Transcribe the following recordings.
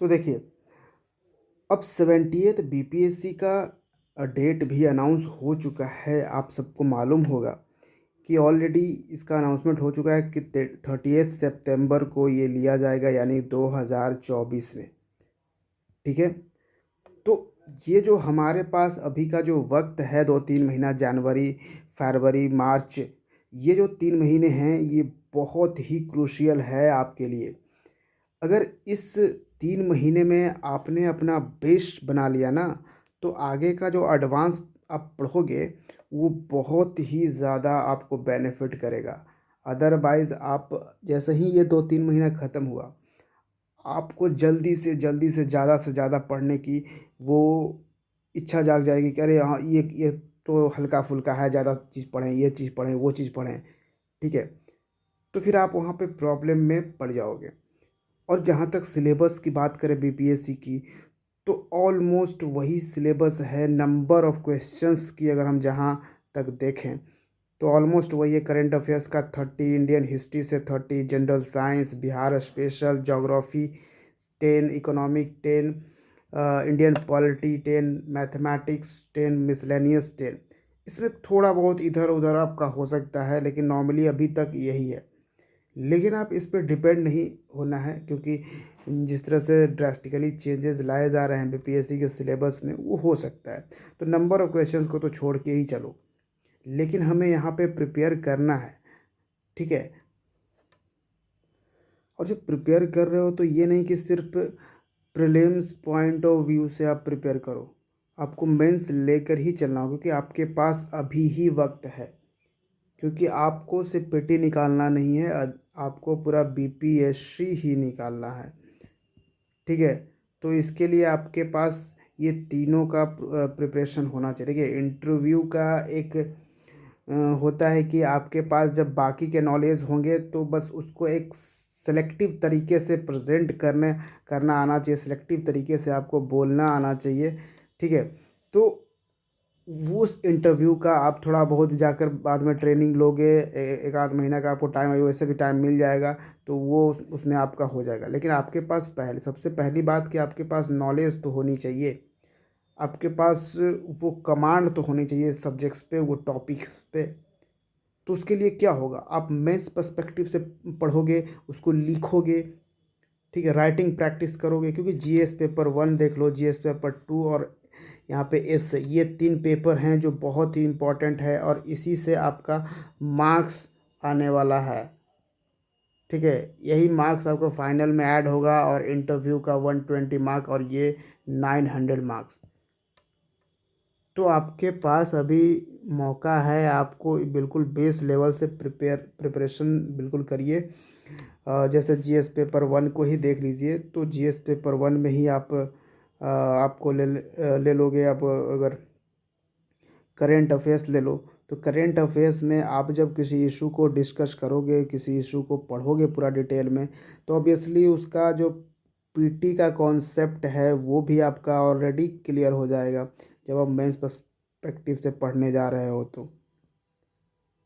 तो देखिए, अब 70th बीपीएससी का डेट भी अनाउंस हो चुका है। आप सबको मालूम होगा कि ऑलरेडी इसका अनाउंसमेंट हो चुका है कि 30 सितंबर को ये लिया जाएगा, यानी 2024 में। ठीक है। तो ये जो हमारे पास अभी का जो वक्त है, 2-3 महीना, जनवरी, फरवरी, मार्च, ये जो 3 महीने हैं ये बहुत ही क्रूशियल है आपके लिए। अगर इस 3 महीने में आपने अपना बेस बना लिया ना, तो आगे का जो एडवांस आप पढ़ोगे वो बहुत ही ज़्यादा आपको बेनिफिट करेगा। अदरवाइज़ आप जैसे ही ये 2-3 महीना ख़त्म हुआ, आपको जल्दी से ज़्यादा पढ़ने की वो इच्छा जाग जाएगी कि अरे हाँ, ये तो हल्का फुल्का है, ज़्यादा चीज़ पढ़ें, ये चीज़ पढ़ें, वो चीज़ पढ़ें। ठीक है। तो फिर आप वहाँ पे प्रॉब्लम में पड़ जाओगे। और जहाँ तक सिलेबस की बात करें बीपीएससी की, तो ऑलमोस्ट वही सिलेबस है। नंबर ऑफ़ क्वेश्चंस की अगर हम जहाँ तक देखें तो ऑलमोस्ट वही है। करंट अफेयर्स का 30, इंडियन हिस्ट्री से 30, general science, Bihar special, geography 10, economic 10, Indian polity 10, mathematics 10, miscellaneous 10। इसमें थोड़ा बहुत इधर उधर आपका हो सकता है, लेकिन नॉर्मली अभी तक यही है। लेकिन आप इस पे डिपेंड नहीं होना है, क्योंकि जिस तरह से ड्रास्टिकली चेंजेस लाए जा रहे हैं बीपीएससी के सिलेबस में, वो हो सकता है। तो नंबर ऑफ़ क्वेश्चंस को तो छोड़ के ही चलो, लेकिन हमें यहाँ पे प्रिपेयर करना है। ठीक है। और जब प्रिपेयर कर रहे हो तो ये नहीं कि सिर्फ प्रीलिम्स पॉइंट ऑफ व्यू से आप प्रिपेयर करो, आपको मेंस लेकर ही चलना होगा, क्योंकि आपके पास अभी ही वक्त है। क्योंकि आपको सिर्फ पेटी निकालना नहीं है, आपको पूरा बीपीएससी ही निकालना है। ठीक है। तो इसके लिए आपके पास ये तीनों का प्रिपरेशन होना चाहिए। देखिए, इंटरव्यू का एक होता है कि आपके पास जब बाकी के नॉलेज होंगे तो बस उसको एक सेलेक्टिव तरीके से प्रेजेंट करना आना चाहिए, सेलेक्टिव तरीके से आपको बोलना आना चाहिए। ठीक है। तो वो उस इंटरव्यू का आप थोड़ा बहुत जाकर बाद में ट्रेनिंग लोगे, एक आध महीना का आपको टाइम, वैसे भी टाइम मिल जाएगा, तो वो उसमें आपका हो जाएगा। लेकिन आपके पास पहले, सबसे पहली बात कि आपके पास नॉलेज तो होनी चाहिए, आपके पास वो कमांड तो होनी चाहिए सब्जेक्ट्स पे, वो टॉपिक्स पे। तो उसके लिए क्या होगा, आप मेंस पर्सपेक्टिव से पढ़ोगे, उसको लिखोगे। ठीक है। राइटिंग प्रैक्टिस करोगे, क्योंकि जीएस पेपर 1 देख लो, जीएस पेपर 2 और यहाँ पे एस, ये 3 पेपर हैं जो बहुत ही इम्पोर्टेंट है, और इसी से आपका मार्क्स आने वाला है। ठीक है। यही मार्क्स आपको फाइनल में ऐड होगा, और इंटरव्यू का 120 मार्क, और ये 900 मार्क्स। तो आपके पास अभी मौका है, आपको बिल्कुल बेस लेवल से प्रिपरेशन बिल्कुल करिए। जैसे जीएस पेपर 1 को ही देख लीजिए, तो जीएस पेपर 1 में ही आपको ले लोगे। आप अगर करेंट अफेयर्स ले लो, तो करेंट अफेयर्स में आप जब किसी इशू को डिस्कस करोगे, किसी इशू को पढ़ोगे पूरा डिटेल में, तो ऑब्वियसली उसका जो पीटी का कॉन्सेप्ट है वो भी आपका ऑलरेडी क्लियर हो जाएगा, जब आप मेंस पर्सपेक्टिव से पढ़ने जा रहे हो तो।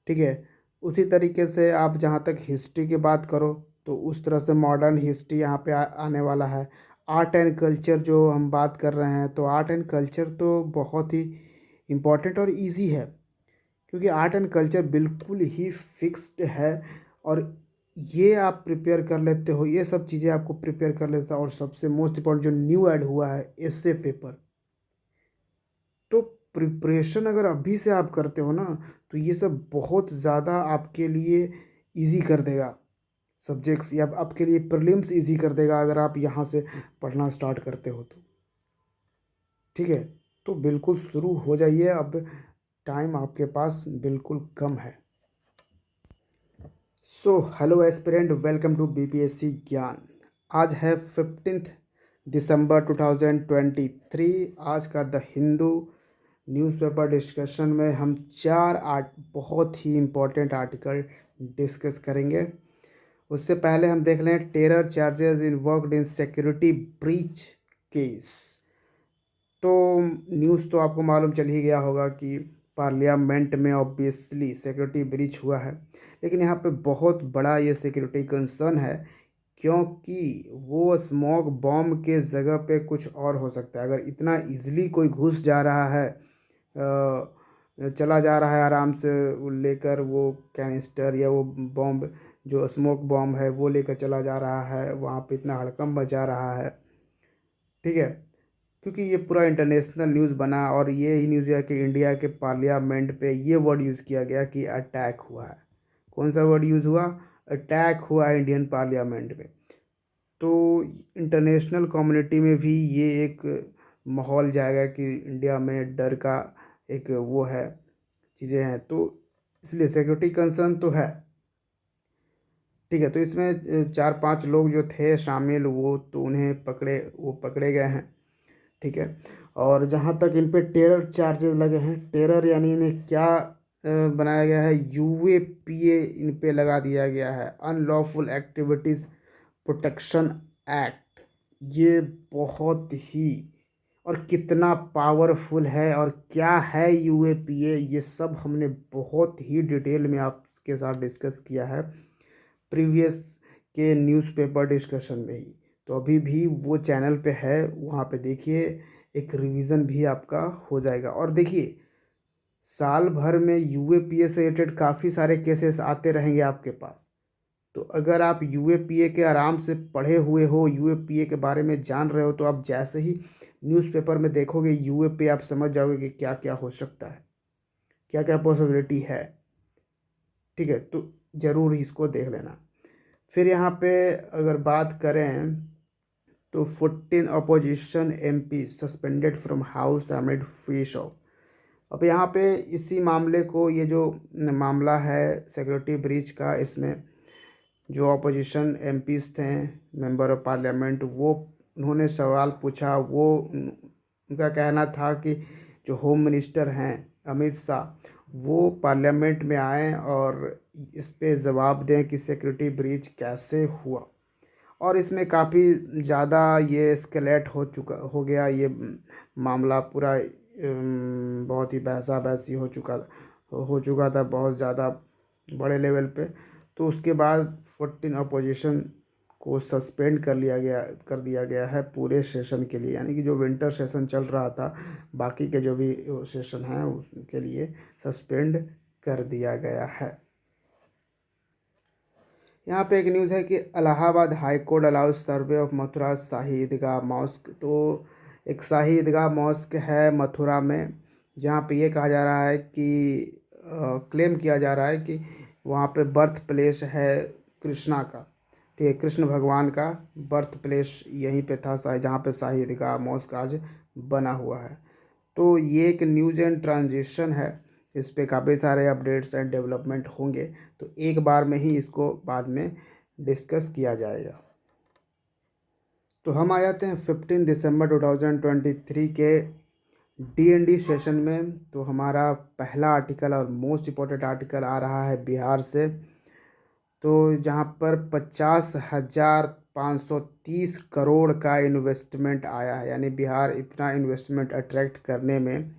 ठीक है। उसी तरीके से आप जहाँ तक हिस्ट्री की बात करो, तो उस तरह से मॉडर्न हिस्ट्री यहाँ पे आने वाला है। आर्ट एंड कल्चर जो हम बात कर रहे हैं, तो आर्ट एंड कल्चर तो बहुत ही इम्पॉर्टेंट और इजी है, क्योंकि आर्ट एंड कल्चर बिल्कुल ही फिक्स्ड है। और ये आप प्रिपेयर कर लेते हो, ये सब चीज़ें आपको प्रिपेयर कर लेता है। और सबसे मोस्ट इम्पॉर्टेंट जो न्यू ऐड हुआ है, एस्से पेपर, तो प्रिपरेशन अगर अभी से आप करते हो ना, तो ये सब बहुत ज़्यादा आपके लिए इजी कर देगा सब्जेक्ट्स, या आपके लिए प्रीलिम्स इजी कर देगा अगर आप यहाँ से पढ़ना स्टार्ट करते हो तो। ठीक है। तो बिल्कुल शुरू हो जाइए, अब टाइम आपके पास बिल्कुल कम है। So hello aspirant, welcome to BPSC Gyan. आज है 15 दिसंबर 2023। आज का द हिंदू न्यूज़पेपर डिस्कशन में हम 4 बहुत ही इम्पोर्टेंट आर्टिकल डिस्कस करेंगे। उससे पहले हम देख लें टेरर चार्जेस इन्वोक्ड इन सिक्योरिटी ब्रीच केस। तो न्यूज़ तो आपको मालूम चल ही गया होगा कि पार्लियामेंट में ऑब्वियसली सिक्योरिटी ब्रीच हुआ है, लेकिन यहाँ पे बहुत बड़ा ये सिक्योरिटी कंसर्न है क्योंकि वो स्मोक बॉम्ब के जगह पे कुछ और हो सकता है। अगर इतना इजीली कोई घुस जा रहा है, चला जा रहा है आराम से वो लेकर वो कैनिस्टर या वो बॉम्ब जो स्मोक बॉम्ब है वो लेकर चला जा रहा है, वहाँ पे इतना हड़कंप मचा रहा है, ठीक है। क्योंकि ये पूरा इंटरनेशनल न्यूज़ बना और ये ही न्यूज़ है कि इंडिया के पार्लियामेंट पे ये वर्ड यूज़ किया गया कि अटैक हुआ है। कौन सा वर्ड यूज़ हुआ? अटैक हुआ है इंडियन पार्लियामेंट में। तो इंटरनेशनल कम्युनिटी में भी ये एक माहौल जाएगा कि इंडिया में डर का एक वो है, चीज़ें हैं, तो इसलिए सिक्योरिटी कंसर्न तो है, ठीक है। तो इसमें 4-5 लोग जो थे शामिल, वो तो उन्हें पकड़े गए हैं, ठीक है। और जहाँ तक इन पे टेरर चार्जेस लगे हैं, टेरर यानी इन्हें क्या बनाया गया है, यूएपीए इन पे लगा दिया गया है, अनलॉफुल एक्टिविटीज़ प्रोटेक्शन एक्ट। ये बहुत ही और कितना पावरफुल है और क्या है यूएपीए, ये सब हमने बहुत ही डिटेल में आपके साथ डिस्कस किया है प्रीवियस के न्यूज़पेपर डिस्कशन में ही। तो अभी भी वो चैनल पे है, वहाँ पे देखिए, एक रिवीजन भी आपका हो जाएगा। और देखिए, साल भर में यूएपीए से रिलेटेड काफ़ी सारे केसेस आते रहेंगे आपके पास। तो अगर आप यूएपीए के आराम से पढ़े हुए हो, यूएपीए के बारे में जान रहे हो, तो आप जैसे ही न्यूज़पेपर में देखोगे यूएपीए, आप समझ जाओगे कि क्या क्या हो सकता है, क्या क्या पॉसिबिलिटी है, ठीक है। तो ज़रूर इसको देख लेना। फिर यहाँ पे अगर बात करें तो 14 opposition MP suspended from house amid face of. अब यहाँ पे इसी मामले को, ये जो मामला है सिक्योरिटी ब्रीच का, इसमें जो अपोजिशन एमपीज थे, मेंबर ऑफ पार्लियामेंट, वो उन्होंने सवाल पूछा। वो उनका कहना था कि जो होम मिनिस्टर हैं अमित शाह, वो पार्लियामेंट में आएँ और इस पे जवाब दें कि सिक्योरिटी ब्रीच कैसे हुआ। और इसमें काफ़ी ज़्यादा ये एस्केलेट हो गया ये मामला पूरा, बहुत ही बहसा बहसी हो चुका था बहुत ज़्यादा बड़े लेवल पे। तो उसके बाद 14 अपोजिशन को सस्पेंड कर दिया गया है पूरे सेशन के लिए, यानी कि जो विंटर सेशन चल रहा था, बाकी के जो भी सेशन हैं उसके लिए सस्पेंड कर दिया गया है। यहाँ पे एक न्यूज़ है कि Allahabad high court allows survey of Mathura Shahi Idgah mosque. तो एक शाही ईदगाह मॉस्क है मथुरा में, जहाँ पे ये कहा जा रहा है कि क्लेम किया जा रहा है कि वहाँ पे बर्थ प्लेस है कृष्णा का, ठीक है, कृष्ण भगवान का बर्थ प्लेस यहीं पे था, जहाँ पे शाही ईदगाह मॉस्क आज बना हुआ है। तो ये एक न्यूज़ एंड ट्रांजिशन है, इस पे काफ़ी सारे अपडेट्स एंड डेवलपमेंट होंगे, तो एक बार में ही इसको बाद में डिस्कस किया जाएगा। तो हम आ जाते हैं 15 दिसंबर 2023 के डीएनडी सेशन में। तो हमारा पहला आर्टिकल और मोस्ट इम्पोर्टेंट आर्टिकल आ रहा है बिहार से। तो जहाँ पर 50,530 करोड़ का इन्वेस्टमेंट आया है, यानी बिहार इतना इन्वेस्टमेंट अट्रैक्ट करने में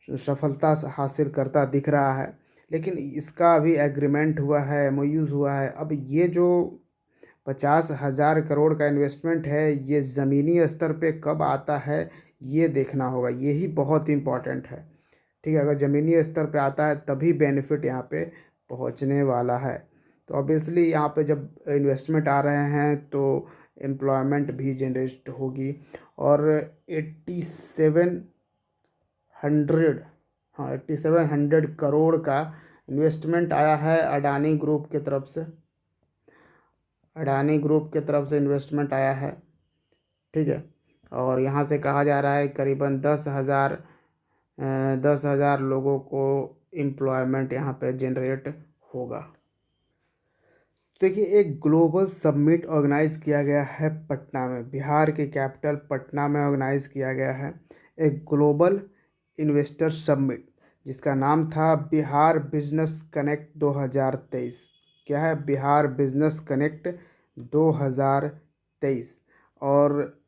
सफलता हासिल करता दिख रहा है। लेकिन इसका अभी एग्रीमेंट हुआ है, एमओयूज़ हुआ है। अब ये जो 50,000 करोड़ का इन्वेस्टमेंट है, ये ज़मीनी स्तर पे कब आता है ये देखना होगा, यही बहुत इम्पॉर्टेंट है, ठीक है। अगर ज़मीनी स्तर पे आता है तभी बेनिफिट यहाँ पे पहुँचने वाला है। तो ऑब्वियसली यहाँ पे जब इन्वेस्टमेंट आ रहे हैं तो एम्प्लॉयमेंट भी जनरेट होगी। और 8700, हाँ 8700 करोड़ का इन्वेस्टमेंट आया है अडानी ग्रुप की तरफ से। अडानी ग्रुप की तरफ से इन्वेस्टमेंट आया है, ठीक है। और यहाँ से कहा जा रहा है करीबन 10,000 लोगों को एम्प्लॉयमेंट यहाँ पे जनरेट होगा। देखिए, एक ग्लोबल समिट ऑर्गेनाइज किया गया है पटना में, बिहार के कैपिटल पटना में ऑर्गेनाइज किया गया है एक ग्लोबल इन्वेस्टर समिट, जिसका नाम था बिहार बिजनेस कनेक्ट 2023। क्या है? Bihar business connect 2023। और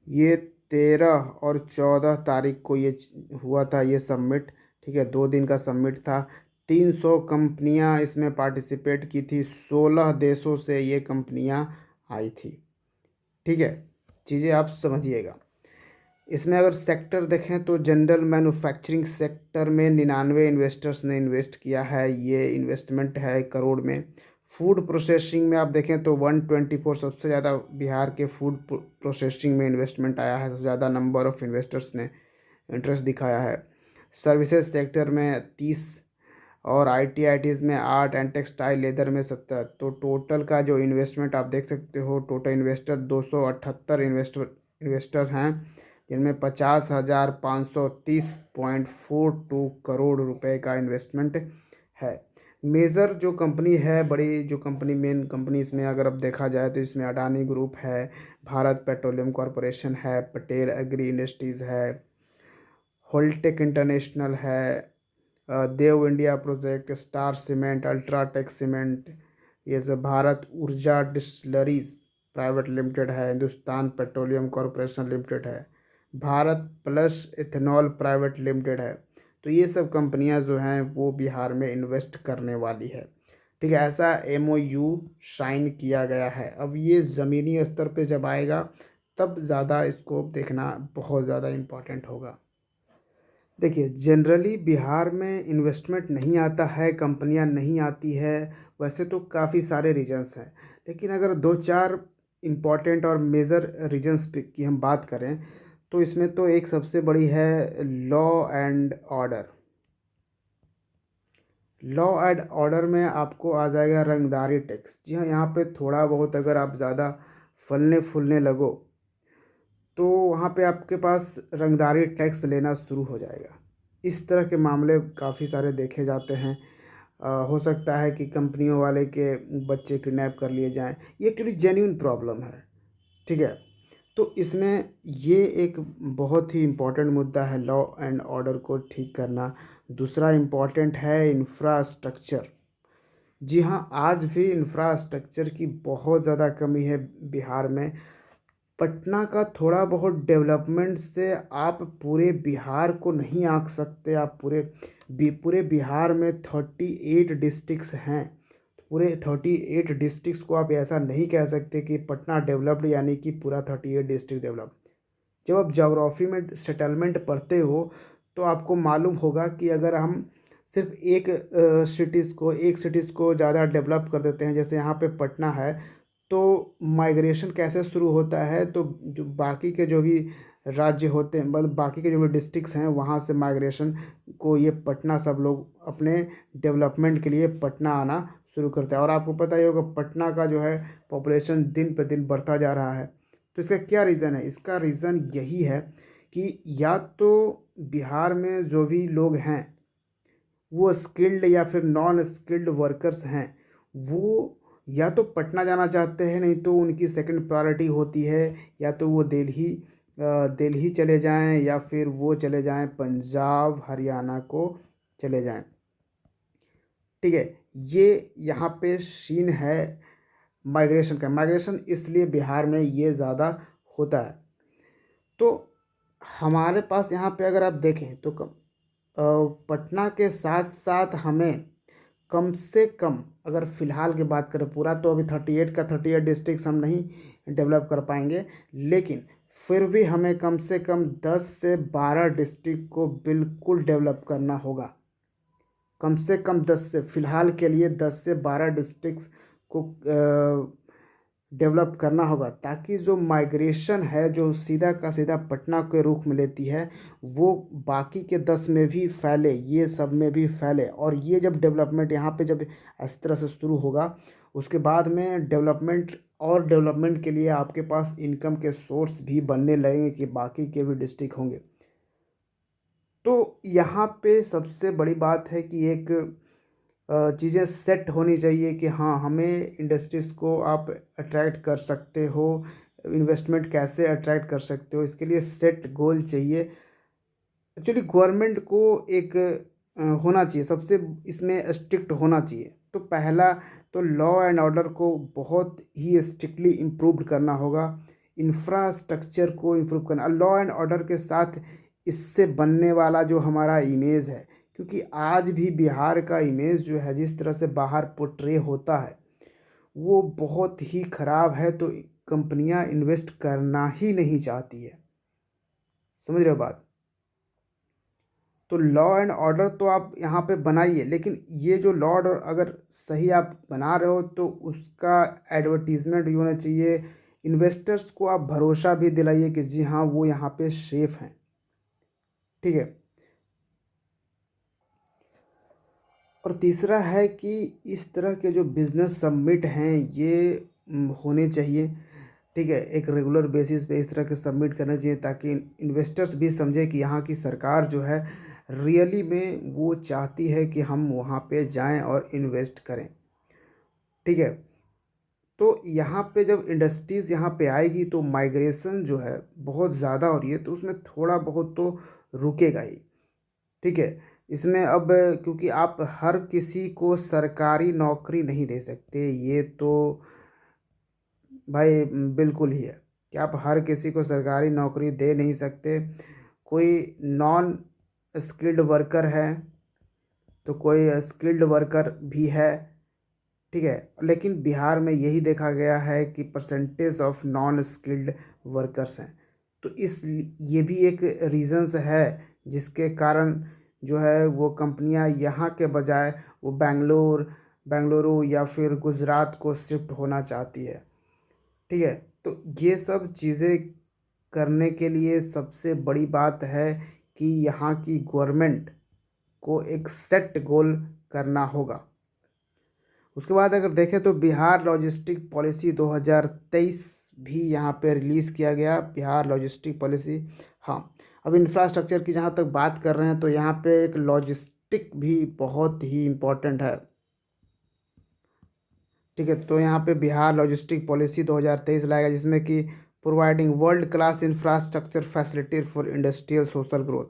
ये 13 और 14 तारीख को ये हुआ था ये समिट, ठीक है, 2 दिन का समिट था। 300 कंपनियां इसमें पार्टिसिपेट की थी, 16 देशों से ये कंपनियां आई थी। ठीक है, चीज़ें आप समझिएगा। इसमें अगर सेक्टर देखें तो जनरल मैन्युफैक्चरिंग सेक्टर में 99 इन्वेस्टर्स ने इन्वेस्ट किया है, ये इन्वेस्टमेंट है करोड़ में। फूड प्रोसेसिंग में आप देखें तो 124 सबसे ज़्यादा बिहार के फूड प्रोसेसिंग में इन्वेस्टमेंट आया है, सबसे ज़्यादा नंबर ऑफ़ इन्वेस्टर्स ने इंटरेस्ट दिखाया है। सर्विसेज सेक्टर में 30 और आईटीज़ में 8 एंड टेक्सटाइल लेदर में 17। तो टोटल का जो इन्वेस्टमेंट आप देख सकते हो, टोटल इन्वेस्टर 278 इन्वेस्टर हैं, जिनमें 50,530.42 करोड़ रुपए का इन्वेस्टमेंट है। मेजर जो कंपनी है, बड़ी जो कंपनी, मेन कंपनी इसमें अगर अब देखा जाए तो इसमें अडानी ग्रुप है, भारत पेट्रोलियम कॉरपोरेशन है, पटेल एग्री इंडस्ट्रीज़ है, होल्टेक इंटरनेशनल है, Dev India project, star cement, UltraTech cement, ये सब भारत ऊर्जा डिस्टिलरीज प्राइवेट लिमिटेड है, हिंदुस्तान पेट्रोलियम कॉरपोरेशन लिमिटेड है, Bharat plus ethanol private limited है। तो ये सब कंपनियां जो हैं वो बिहार में इन्वेस्ट करने वाली है। ठीक है, ऐसा एमओयू साइन किया गया है। अब ये ज़मीनी स्तर पे जब आएगा तब ज़्यादा इसको देखना बहुत ज़्यादा इम्पोर्टेंट होगा। देखिए, जनरली बिहार में इन्वेस्टमेंट नहीं आता है, कंपनियां नहीं आती है, वैसे तो काफ़ी सारे रीजंस हैं, लेकिन अगर दो चार इम्पॉर्टेंट और मेजर रीजंस की हम बात करें तो इसमें तो एक सबसे बड़ी है law and order. Law and order में आपको आ जाएगा रंगदारी टैक्स। जी हाँ, यहाँ पे थोड़ा बहुत अगर आप ज़्यादा फलने फूलने लगो तो वहाँ पे आपके पास रंगदारी टैक्स लेना शुरू हो जाएगा। इस तरह के मामले काफ़ी सारे देखे जाते हैं। हो सकता है कि कंपनियों वाले के बच्चे किडनैप कर लिए जाएं, ये एक्चुअली जेन्युइन प्रॉब्लम है। ठीक है, तो इसमें ये एक बहुत ही इम्पोर्टेंट मुद्दा है लॉ एंड ऑर्डर को ठीक करना। दूसरा इम्पोर्टेंट है इंफ्रास्ट्रक्चर। जी हाँ, आज भी इंफ्रास्ट्रक्चर की बहुत ज़्यादा कमी है बिहार में। पटना का थोड़ा बहुत डेवलपमेंट से आप पूरे बिहार को नहीं आंक सकते। आप पूरे बिहार में 38 डिस्ट्रिक्ट्स हैं। पूरे 38 डिस्ट्रिक्ट्स को आप ऐसा नहीं कह सकते कि पटना डेवलप्ड यानी कि पूरा 38 डिस्ट्रिक्ट डेवलप्ड। जब आप ज्योग्राफी में सेटलमेंट पढ़ते हो तो आपको मालूम होगा कि अगर हम सिर्फ एक सिटीज़ को ज़्यादा डेवलप कर देते हैं, जैसे यहाँ पे पटना है, तो माइग्रेशन कैसे शुरू होता है, तो जो बाकी के जो भी राज्य होते हैं, मतलब बाकी के जो भी डिस्ट्रिक्ट्स हैं, वहाँ से माइग्रेशन को ये पटना सब लोग अपने डेवलपमेंट के लिए पटना आना शुरू करते हैं। और आपको पता ही होगा पटना का जो है पॉपुलेशन दिन पे दिन बढ़ता जा रहा है। तो इसका क्या रीज़न है? इसका रीज़न यही है कि या तो बिहार में जो भी लोग हैं वो स्किल्ड या फिर नॉन स्किल्ड वर्कर्स हैं, वो या तो पटना जाना चाहते हैं, नहीं तो उनकी सेकंड प्रायोरिटी होती है या तो वो दिल्ली चले जाएं या फिर वो चले जाएं पंजाब हरियाणा को चले जाएं। ठीक है, ये यहाँ पे सीन है माइग्रेशन का। माइग्रेशन इसलिए बिहार में ये ज़्यादा होता है। तो हमारे पास यहाँ पे अगर आप देखें तो पटना के साथ साथ हमें कम से कम, अगर फ़िलहाल की बात करें, पूरा तो अभी 38 का 38 डिस्ट्रिक्ट हम नहीं डेवलप कर पाएंगे, लेकिन फिर भी हमें कम से कम 10 से 12 डिस्ट्रिक्ट को बिल्कुल डेवलप करना होगा। कम से कम 10 से, फ़िलहाल के लिए 10 से 12 डिस्ट्रिक्ट्स को डेवलप करना होगा, ताकि जो माइग्रेशन है जो सीधा का सीधा पटना के रुख में लेती है, वो बाकी के 10 में भी फैले, ये सब में भी फैले। और ये जब डेवलपमेंट यहाँ पे जब इस तरह से शुरू होगा, उसके बाद में डेवलपमेंट के लिए आपके पास इनकम के सोर्स भी बनने लगेंगे कि बाकी के भी डिस्ट्रिक्ट होंगे। तो यहाँ पे सबसे बड़ी बात है कि एक चीज़ें सेट होनी चाहिए कि हाँ, हमें इंडस्ट्रीज़ को आप अट्रैक्ट कर सकते हो, इन्वेस्टमेंट कैसे अट्रैक्ट कर सकते हो, इसके लिए सेट गोल चाहिए। एक्चुअली गवर्नमेंट को एक होना चाहिए, सबसे इसमें स्ट्रिक्ट होना चाहिए। तो पहला तो लॉ एंड ऑर्डर को बहुत ही स्ट्रिक्टली इम्प्रूव करना होगा, इंफ्रास्ट्रक्चर को इम्प्रूव करना लॉ एंड ऑर्डर के साथ। इससे बनने वाला जो हमारा इमेज है, क्योंकि आज भी बिहार का इमेज जो है जिस तरह से बाहर पोर्ट्रे होता है वो बहुत ही ख़राब है, तो कंपनियां इन्वेस्ट करना ही नहीं चाहती है। समझ रहे हो बात? तो लॉ एंड ऑर्डर तो आप यहाँ पे बनाइए, लेकिन ये जो लॉ ऑर्डर अगर सही आप बना रहे हो तो उसका एडवर्टीजमेंट भी होना चाहिए। इन्वेस्टर्स को आप भरोसा भी दिलाइए कि जी हाँ वो यहाँ पे सेफ हैं। ठीक है। और तीसरा है कि इस तरह के जो बिज़नेस समिट हैं ये होने चाहिए। ठीक है, एक रेगुलर बेसिस पे इस तरह के सबमिट करना चाहिए ताकि इन्वेस्टर्स भी समझे कि यहाँ की सरकार जो है रियली में वो चाहती है कि हम वहाँ पे जाएं और इन्वेस्ट करें। ठीक है। तो यहाँ पे जब इंडस्ट्रीज़ यहाँ पे आएगी तो माइग्रेशन जो है बहुत ज़्यादा हो रही है, तो उसमें थोड़ा बहुत तो रुकेगा ही। ठीक है। इसमें अब क्योंकि आप हर किसी को सरकारी नौकरी नहीं दे सकते, ये तो भाई बिल्कुल ही है कि आप हर किसी को सरकारी नौकरी दे नहीं सकते। कोई नॉन स्किल्ड वर्कर है तो कोई स्किल्ड वर्कर भी है। ठीक है। लेकिन बिहार में यही देखा गया है कि percentage of non skilled workers हैं, तो इस ये भी एक रीज़न्स है जिसके कारण जो है वो कंपनियां यहाँ के बजाय वो बेंगलुरु या फिर गुजरात को शिफ्ट होना चाहती है। ठीक है। तो ये सब चीज़ें करने के लिए सबसे बड़ी बात है कि यहाँ की गवर्नमेंट को एक सेट गोल करना होगा। उसके बाद अगर देखें तो बिहार लॉजिस्टिक पॉलिसी 2023 भी यहाँ पे रिलीज़ किया गया, बिहार लॉजिस्टिक पॉलिसी। हाँ, अब इंफ्रास्ट्रक्चर की जहाँ तक बात कर रहे हैं तो यहाँ पे एक लॉजिस्टिक भी बहुत ही इम्पोर्टेंट है। ठीक है। तो यहाँ पे बिहार लॉजिस्टिक पॉलिसी 2023 लाएगा जिसमें कि providing world class infrastructure facilities for industrial social growth.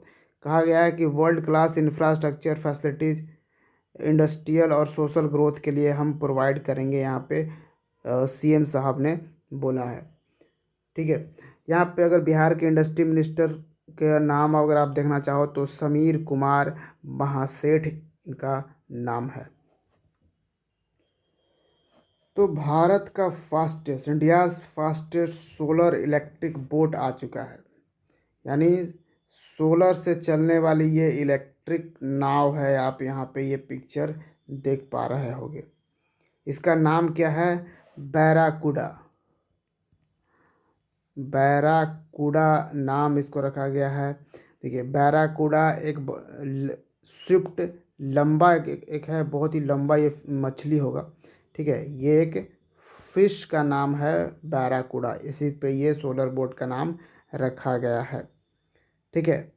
कहा गया है कि world class infrastructure facilities industrial और सोशल ग्रोथ के लिए हम प्रोवाइड करेंगे, यहाँ पे सीएम साहब ने बोला है। ठीक है। यहाँ पे अगर बिहार के इंडस्ट्री मिनिस्टर का नाम अगर आप देखना चाहो तो समीर कुमार महासेठ इनका नाम है। तो भारत का fastest India's fastest solar electric boat आ चुका है, यानी सोलर से चलने वाली ये इलेक्ट्रिक नाव है। आप यहाँ पे ये पिक्चर देख पा रहे होंगे। इसका नाम क्या है? बैराकुडा। बैराकुडा नाम इसको रखा गया है। देखिए बैराकुडा एक स्विफ्ट लंबा एक है, बहुत ही लंबा ये मछली होगा। ठीक है। ये एक फिश का नाम है बैराकुडा, इसी पे ये सोलर बोट का नाम रखा गया है। ठीक है।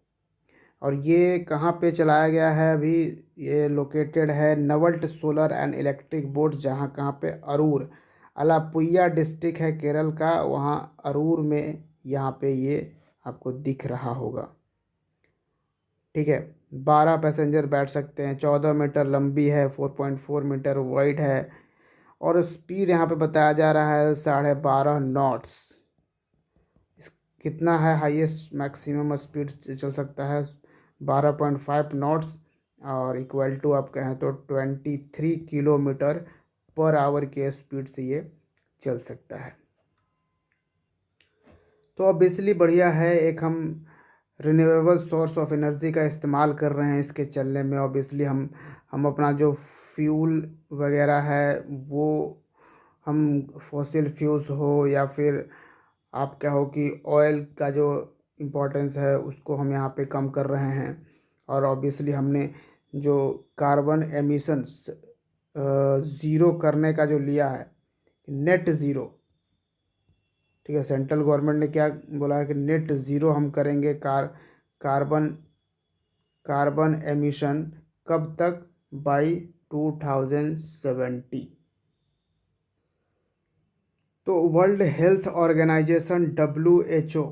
और ये कहाँ पे चलाया गया है? अभी ये लोकेटेड है नवल्ट सोलर एंड इलेक्ट्रिक बोट, जहाँ कहाँ पे अरूर अलापुया डिस्ट्रिक्ट है केरल का, वहाँ अरूर में यहाँ पे ये आपको दिख रहा होगा। ठीक है। 12 पैसेंजर बैठ सकते हैं, 14 मीटर लंबी है, 4.4 मीटर वाइड है, और स्पीड यहाँ पे बताया जा रहा है 12.5 नॉट्स। कितना है हाईएस्ट मैक्सिमम स्पीड चल सकता है? 12.5 नॉट्स, और इक्वल टू आप कहें तो 23 किलोमीटर पर आवर के स्पीड से ये चल सकता है। तो ऑब्वियसली बढ़िया है, एक हम रिन्यूएबल सोर्स ऑफ एनर्जी का इस्तेमाल कर रहे हैं इसके चलने में। ऑब्वियसली हम अपना जो फ्यूल वगैरह है वो हम फॉसिल फ्यूल्स हो या फिर आप क्या हो कि ऑयल का जो इम्पोर्टेंस है उसको हम यहाँ पे कम कर रहे हैं। और ऑब्वियसली हमने जो कार्बन एमिशंस ज़ीरो करने का जो लिया है, नेट ज़ीरो। ठीक है। सेंट्रल गवर्नमेंट ने क्या बोला है कि नेट ज़ीरो हम करेंगे कार्बन कार्बन एमिशन कब तक? बाई 2070। तो वर्ल्ड हेल्थ ऑर्गेनाइजेशन WHO,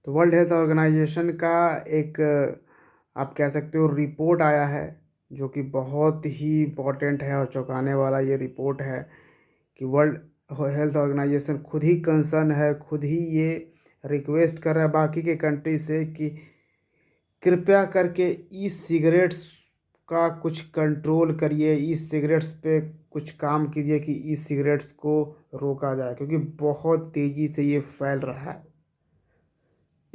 तो वर्ल्ड हेल्थ ऑर्गेनाइजेशन का एक आप कह सकते हो रिपोर्ट आया है जो कि बहुत ही इम्पोर्टेंट है और चौंकाने वाला ये रिपोर्ट है कि वर्ल्ड हेल्थ ऑर्गेनाइजेशन खुद ही कंसर्न है, खुद ही ये रिक्वेस्ट कर रहा है बाकी के कंट्री से कि कृपया करके ई सिगरेट्स का कुछ कंट्रोल करिए, ई सिगरेट्स पे कुछ काम कीजिए कि ई सिगरेट्स को रोका जाए, क्योंकि बहुत तेज़ी से ये फैल रहा है।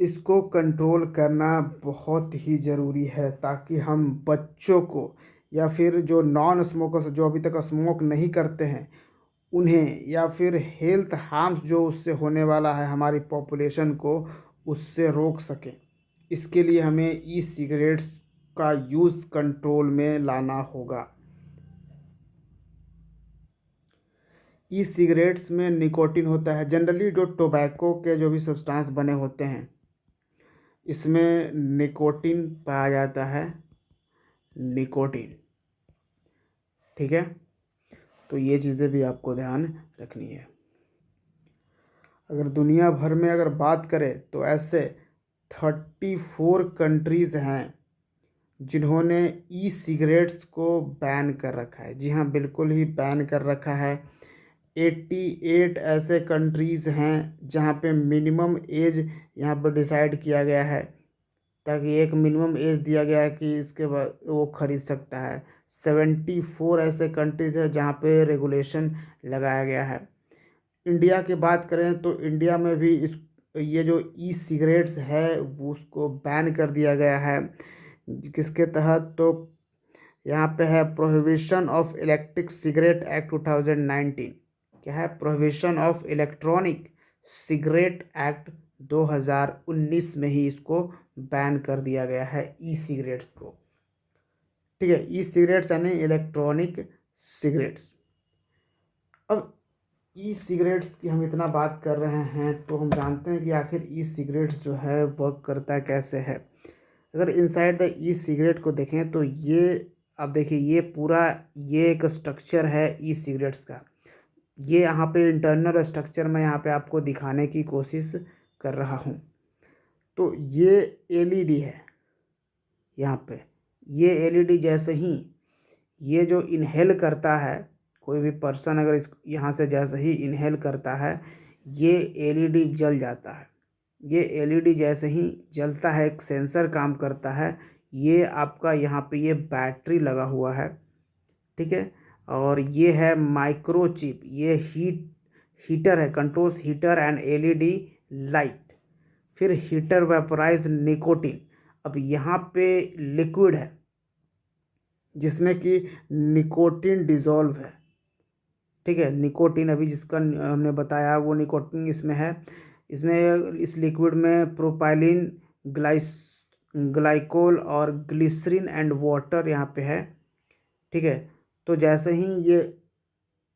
इसको कंट्रोल करना बहुत ही ज़रूरी है, ताकि हम बच्चों को या फिर जो नॉन स्मोकर्स जो अभी तक स्मोक नहीं करते हैं उन्हें, या फिर हेल्थ हार्म्स जो उससे होने वाला है हमारी पॉपुलेशन को, उससे रोक सकें। इसके लिए हमें ई सिगरेट्स का यूज़ कंट्रोल में लाना होगा। ई सिगरेट्स में निकोटिन होता है। जनरली जो टोबैको के जो भी सब्सटेंस बने होते हैं इसमें निकोटिन पाया जाता है, निकोटिन। ठीक है, तो ये चीज़ें भी आपको ध्यान रखनी है। अगर दुनिया भर में अगर बात करें तो ऐसे 34 कंट्रीज़ हैं जिन्होंने ई सिगरेट्स को बैन कर रखा है। जी हाँ, बिल्कुल ही बैन कर रखा है। 88 ऐसे कंट्रीज़ हैं जहाँ पे मिनिमम एज यहाँ पर डिसाइड किया गया है, ताकि एक मिनिमम एज दिया गया है कि इसके बाद वो खरीद सकता है। 74 ऐसे कंट्रीज़ हैं जहाँ पे रेगुलेशन लगाया गया है। इंडिया की बात करें तो इंडिया में भी इस ये जो ई सिगरेट्स है वो उसको बैन कर दिया गया है। किसके तहत? तो यहाँ पे है prohibition of electric cigarette act 2019। क्या है? Prohibition of electronic cigarette act 2019 में ही इसको बैन कर दिया गया है, ई सिगरेट्स को। ठीक है, ई सिगरेट्स यानी इलेक्ट्रॉनिक सिगरेट्स। अब ई सिगरेट्स की हम इतना बात कर रहे हैं तो हम जानते हैं कि आखिर ई सिगरेट्स जो है वर्क करता कैसे है। अगर इनसाइड द ई सिगरेट को देखें तो ये, अब देखिए, ये पूरा ये एक स्ट्रक्चर है ई सिगरेट्स का। ये यहाँ पे इंटरनल स्ट्रक्चर मैं यहाँ पे आपको दिखाने की कोशिश कर रहा हूँ। तो ये एलईडी है यहाँ पे। ये एलईडी जैसे ही ये जो इनहेल करता है, कोई भी पर्सन अगर इस यहाँ से जैसे ही इनहेल करता है, ये एलईडी जल जाता है। ये एलईडी जैसे ही जलता है, एक सेंसर काम करता है। ये आपका यहाँ पे ये बैटरी लगा हुआ है। ठीक है, और ये है माइक्रोचिप, ये हीटर है, controls heater and LED light. फिर हीटर वेपोराइज निकोटिन। अब यहाँ पे लिक्विड है जिसमें कि निकोटिन डिज़ोल्व है। ठीक है, निकोटिन अभी जिसका हमने बताया वो निकोटिन इसमें है। इसमें इस लिक्विड में प्रोपाइलिन, ग्लाइकोल और ग्लिसरीन एंड वाटर यहाँ पे है। ठीक है, तो जैसे ही ये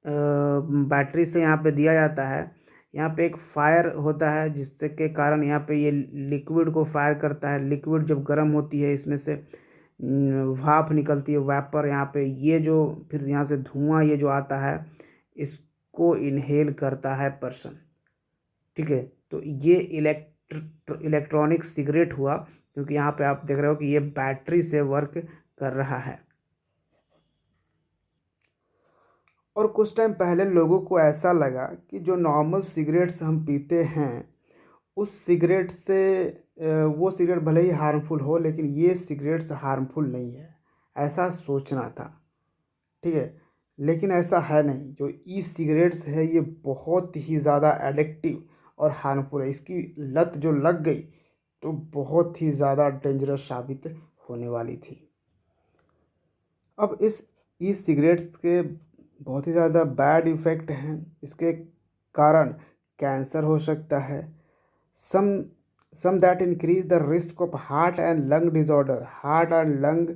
बैटरी से यहाँ पे दिया जाता है, यहाँ पे एक फायर होता है जिससे के कारण यहाँ पे ये लिक्विड को फायर करता है। लिक्विड जब गर्म होती है इसमें से भाप निकलती है, वेपर यहाँ पे, ये जो फिर यहाँ से धुआं ये जो आता है इसको इनहेल करता है पर्सन। ठीक है, तो ये इलेक्ट्रॉनिक सिगरेट हुआ, क्योंकि यहाँ पे आप देख रहे हो कि ये बैटरी से वर्क कर रहा है। और कुछ टाइम पहले लोगों को ऐसा लगा कि जो नॉर्मल सिगरेट्स हम पीते हैं उस सिगरेट से वो सिगरेट भले ही हार्मफुल हो लेकिन ये सिगरेट्स हार्मफुल नहीं है, ऐसा सोचना था। ठीक है, लेकिन ऐसा है नहीं। जो ई सिगरेट्स है ये बहुत ही ज़्यादा एडिक्टिव और हार्मफुल है। इसकी लत जो लग गई तो बहुत ही ज़्यादा डेंजरस साबित होने वाली थी। अब इस ई सिगरेट्स के बहुत ही ज़्यादा बैड इफ़ेक्ट हैं। इसके कारण कैंसर हो सकता है। Some some that increase the risk of heart and lung disorder. Heart and lung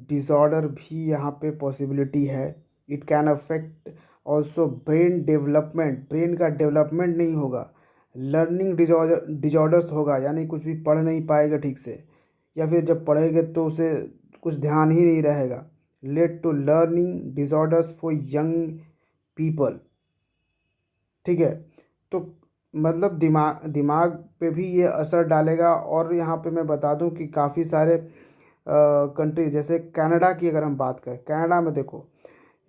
disorder भी यहाँ पे पॉसिबिलिटी है। It can affect also brain development. Brain का डेवलपमेंट नहीं होगा। लर्निंग डिजॉर्डर्स होगा, यानी कुछ भी पढ़ नहीं पाएगा ठीक से, या फिर जब पढ़ेगा तो उसे कुछ ध्यान ही नहीं रहेगा। Led to learning disorders for young people. ठीक है, तो मतलब दिमाग दिमाग पे भी ये असर डालेगा। और यहाँ पे मैं बता दूं कि काफ़ी सारे कंट्रीज जैसे कनाडा की अगर हम बात करें, कनाडा में देखो,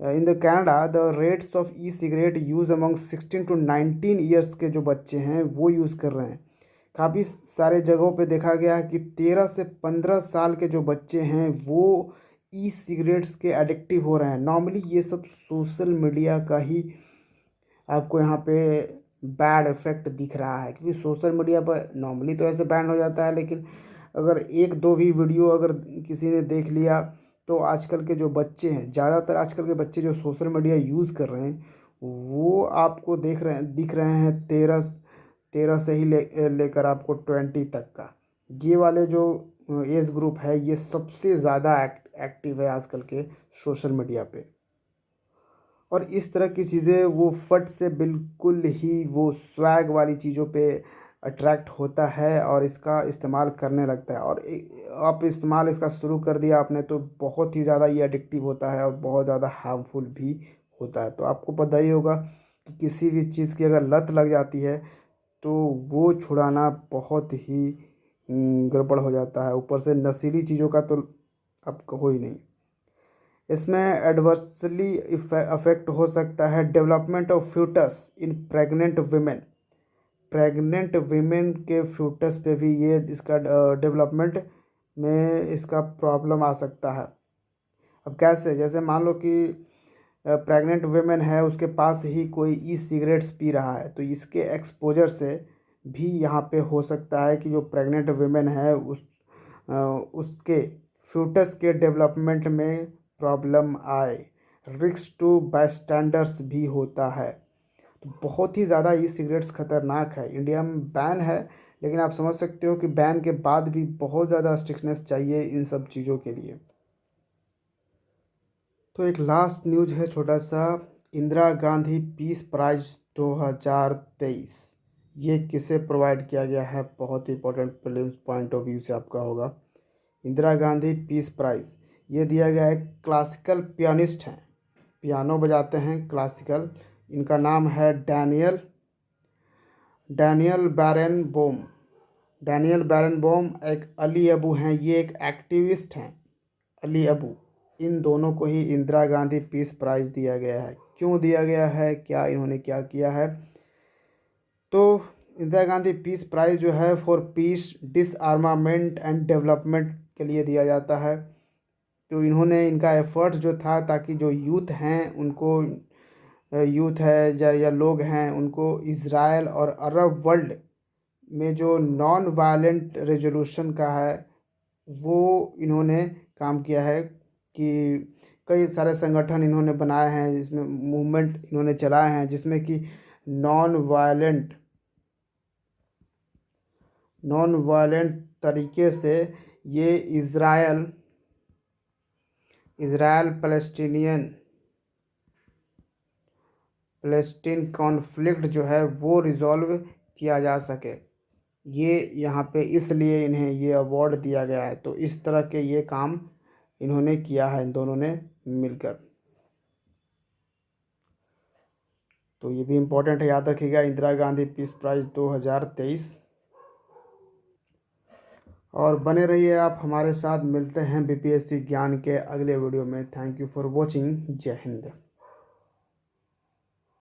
in the Canada the rates of e cigarette use among 16 to 19 years के जो बच्चे हैं वो यूज़ कर रहे हैं। काफ़ी सारे जगहों पे देखा गया है कि 13 से 15 साल के जो बच्चे हैं वो ई सिगरेट्स के एडिक्टिव हो रहे हैं। नॉर्मली ये सब सोशल मीडिया का ही आपको यहाँ पे बैड इफ़ेक्ट दिख रहा है, क्योंकि सोशल मीडिया पर नॉर्मली तो ऐसे बैन हो जाता है, लेकिन अगर एक दो भी वीडियो अगर किसी ने देख लिया तो आजकल के जो बच्चे हैं, ज़्यादातर आजकल के बच्चे जो सोशल मीडिया यूज़ कर रहे हैं वो आपको दिख रहे हैं 13 से ही लेकर आपको 20 तक का। ये वाले जो एज ग्रुप है ये सबसे ज़्यादा एक्टिव है आजकल के सोशल मीडिया पे। और इस तरह की चीज़ें वो फट से बिल्कुल ही वो स्वैग वाली चीज़ों पे अट्रैक्ट होता है और इसका इस्तेमाल करने लगता है। और आप इस्तेमाल इसका शुरू कर दिया आपने तो बहुत ही ज़्यादा ये एडिक्टिव होता है और बहुत ज़्यादा हार्मफुल भी होता है। तो आपको पता ही होगा कि किसी भी चीज़ की अगर लत लग जाती है तो वो छुड़ाना बहुत ही गड़बड़ हो जाता है। ऊपर से नशीली चीज़ों का तो अब कहो ही नहीं। इसमें एडवर्सली अफेक्ट हो सकता है development of foetus in pregnant women. Pregnant women के फ्यूटस पे भी ये इसका डेवलपमेंट में इसका प्रॉब्लम आ सकता है। अब कैसे, जैसे मान लो कि प्रेग्नेंट वीमेन है, उसके पास ही कोई ई सिगरेट्स पी रहा है तो इसके एक्सपोजर से भी यहाँ पे हो सकता है कि जो प्रेग्नेंट वीमेन है उसके फ्यूटस के डेवलपमेंट में प्रॉब्लम आए। रिस्क टू बायस्टैंडर्स भी होता है। तो बहुत ही ज़्यादा ई सिगरेट्स ख़तरनाक है। इंडिया में बैन है, लेकिन आप समझ सकते हो कि बैन के बाद भी बहुत ज़्यादा स्ट्रिक्टनेस चाहिए इन सब चीज़ों के लिए। तो एक लास्ट न्यूज़ है छोटा सा, इंदिरा गांधी पीस प्राइज 2023 ये किसे प्रोवाइड किया गया है, बहुत ही important prelims point of view से आपका होगा। इंदिरा गांधी पीस प्राइज़ ये दिया गया है, क्लासिकल पियानिस्ट हैं, पियानो बजाते हैं क्लासिकल, इनका नाम है डैनियल बैरनबॉम। डैनियल बैरनबॉम एक अली अबू हैं, ये एक एक्टिविस्ट हैं, अली अबू। इन दोनों को ही इंदिरा गांधी पीस प्राइज़ दिया गया है। क्यों दिया गया है, क्या इन्होंने क्या किया है? तो इंदिरा गांधी पीस प्राइज़ जो है फॉर पीस डिसआर्मामेंट एंड डेवलपमेंट के लिए दिया जाता है। तो इन्होंने इनका एफर्ट जो था ताकि जो यूथ हैं उनको यूथ है या लोग हैं उनको इज़राइल और अरब वर्ल्ड में जो नॉन वायलेंट रेजोल्यूशन का है वो इन्होंने काम किया है कि कई सारे संगठन इन्होंने बनाए हैं, जिसमें मूवमेंट इन्होंने चलाए हैं, जिसमें कि नॉन वायलेंट तरीके से ये इज़राइल पैलेस्टीन कॉन्फ्लिक्ट जो है वो रिज़ॉल्व किया जा सके। ये यहाँ पे इसलिए इन्हें ये अवार्ड दिया गया है। तो इस तरह के ये काम इन्होंने किया है इन दोनों ने मिलकर। तो ये भी इम्पोर्टेंट है, याद रखिएगा, इंदिरा गांधी पीस प्राइज़ 2023। और बने रहिए आप हमारे साथ, मिलते हैं बीपीएससी ज्ञान के अगले वीडियो में। Thank you for watching. जय हिंद।